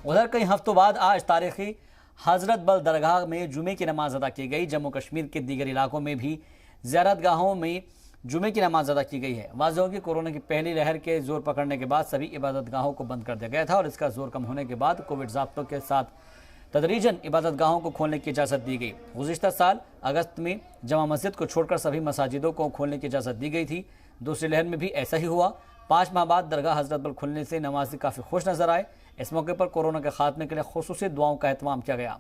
उधर कई हफ्तों बाद आज तारीखी हजरत बल दरगाह में जुमे की नमाज अदा की गई। जम्मू कश्मीर के दीगर इलाकों में भी ज़ियारतगाहों में जुमे की नमाज अदा की गई है। वाज़ेह हो कि कोरोना की पहली लहर के जोर पकड़ने के बाद सभी इबादतगाहों को बंद कर दिया गया था और इसका जोर कम होने के बाद कोविड ज़ाब्तों के साथ तदरीजन इबादतगाहों को खोलने की इजाज़त दी गई। गुज़िश्ता साल अगस्त में जमा मस्जिद को छोड़कर सभी मसाजिदों को खोलने की इजाज़त दी गई थी। दूसरी लहर में भी ऐसा ही हुआ। 5 माह बाद दरगाह हजरत बल खुलने से नमाजी काफ़ी खुश नजर आए। इस मौके पर कोरोना के खात्मे के लिए खुसूसी दुआओं का एहतमाम किया गया।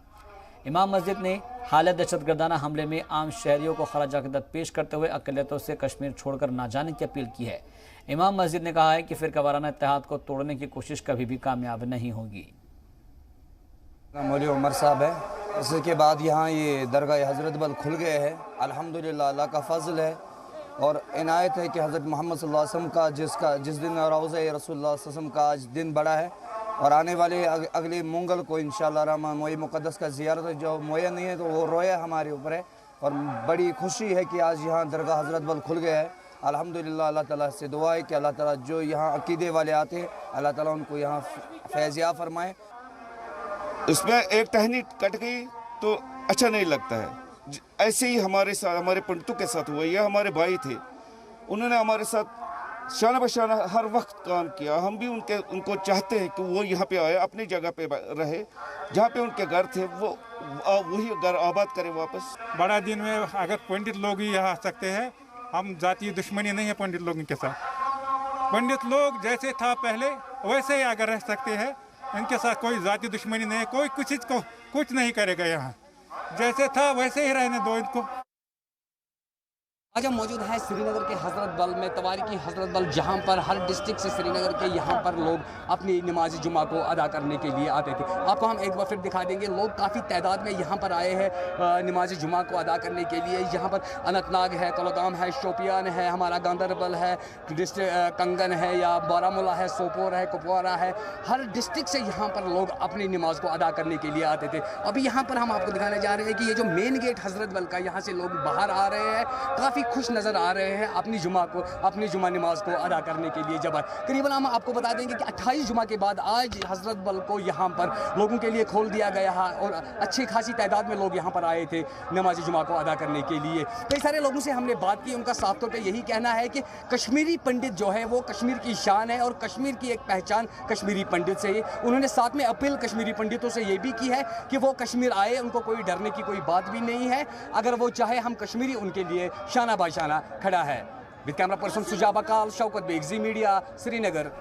इमाम मस्जिद ने हालत दहशतगर्दाना हमले में आम शहरियों को खराज अक़ीदत पेश करते हुए अक़लियतों से कश्मीर छोड़कर ना जाने की अपील की है। इमाम मस्जिद ने कहा है कि फ़िरक़ावाराना इत्तेहाद को तोड़ने की कोशिश कभी भी कामयाब नहीं होगी। मौलवी उमर साहब है। इसके बाद यहाँ ये दरगाह हज़रत बल खुल गए हैं। अल्हम्दुलिल्लाह अल्लाह का फ़ज़ल है और इनायत है कि हज़रत मोहम्मद सल्लल्लाहु अलैहि वसल्लम का जिस दिन रोज़ा रसूलुल्लाह सल्लल्लाहु अलैहि वसल्लम का आज दिन बड़ा है और आने वाले अगले मंगल को इंशाअल्लाह रहमान मोई मुक़द्दस का ज़ियारत जो मुहैया नहीं है तो वो रोया हमारे ऊपर है और बड़ी खुशी है कि आज यहाँ दरगाह हज़रत बल खुल गया है। अल्हम्दुलिल्लाह अल्लाह ताला से दुआ है कि अल्लाह ताला जो यहाँ अक़ीदे वाले आते हैं अल्लाह ताला उनको यहाँ फैज़ याफ़ फरमाए। इसमें एक टहनी कट गई तो अच्छा नहीं लगता है। ऐसे ही हमारे साथ हमारे पंडितों के साथ हुआ। यह हमारे भाई थे, उन्होंने हमारे साथ शाना बशाना हर वक्त काम किया। हम भी उनको चाहते हैं कि वो यहाँ पे आए, अपनी जगह पे रहे जहाँ पे उनके घर थे, वो वही घर आबाद करें वापस। बड़ा दिन में अगर पंडित लोग ही यहाँ आ सकते हैं, हम जातीय दुश्मनी नहीं है पंडित लोगों के साथ। पंडित लोग जैसे था पहले वैसे ही अगर रह सकते हैं, इनके साथ कोई जाति दुश्मनी नहीं है। कोई किसी को कुछ नहीं करेगा। यहाँ जैसे था वैसे ही रहने दो इनको। आज हम मौजूद हैं श्रीनगर के हज़रत बल में, तवारीखी हज़रत बल, जहां पर हर डिस्ट्रिक्ट से श्रीनगर के यहां पर लोग अपनी नमाज जुमा को अदा करने के लिए आते थे। आपको हम एक बार फिर दिखा देंगे, लोग काफ़ी तादाद में यहां पर आए हैं नमाज जुमा को अदा करने के लिए। यहां पर अनंतनाग है, कुलगाम है, शोपियान है, हमारा गांदरबल है, डिस्ट्रिक्ट कंगन है या बारामूला है, सोपोर है, कुपवारा है, हर डिस्ट्रिक्ट से यहाँ पर लोग अपनी नमाज को अदा करने के लिए आते थे। अभी यहाँ पर हम आपको दिखाने जा रहे हैं कि ये जो मेन गेट हज़रत बल का, यहाँ से लोग बाहर आ रहे हैं, काफ़ी खुश नज़र आ रहे हैं अपनी जुमा नमाज को अदा करने के लिए। जब करीबन हम आपको बता देंगे कि 28 जुमा के बाद आज हज़रत बल को यहाँ पर लोगों के लिए खोल दिया गया है और अच्छी खासी तादाद में लोग यहाँ पर आए थे नमाज जुमा को अदा करने के लिए। कई सारे लोगों से हमने बात की, उनका साफ तौर पर यही कहना है कि कश्मीरी पंडित जो है वो कश्मीर की शान है और कश्मीर की एक पहचान कश्मीरी पंडित से है। उन्होंने साथ में अपील कश्मीरी पंडितों से ये भी की है कि वो कश्मीर आए, उनको कोई डरने की कोई बात भी नहीं है। अगर वो चाहे हम कश्मीरी उनके लिए शाना बाशाना खड़ा है। विद कैमरा पर्सन सुजाबा काल, शौकत बेग, ज़ी मीडिया, श्रीनगर।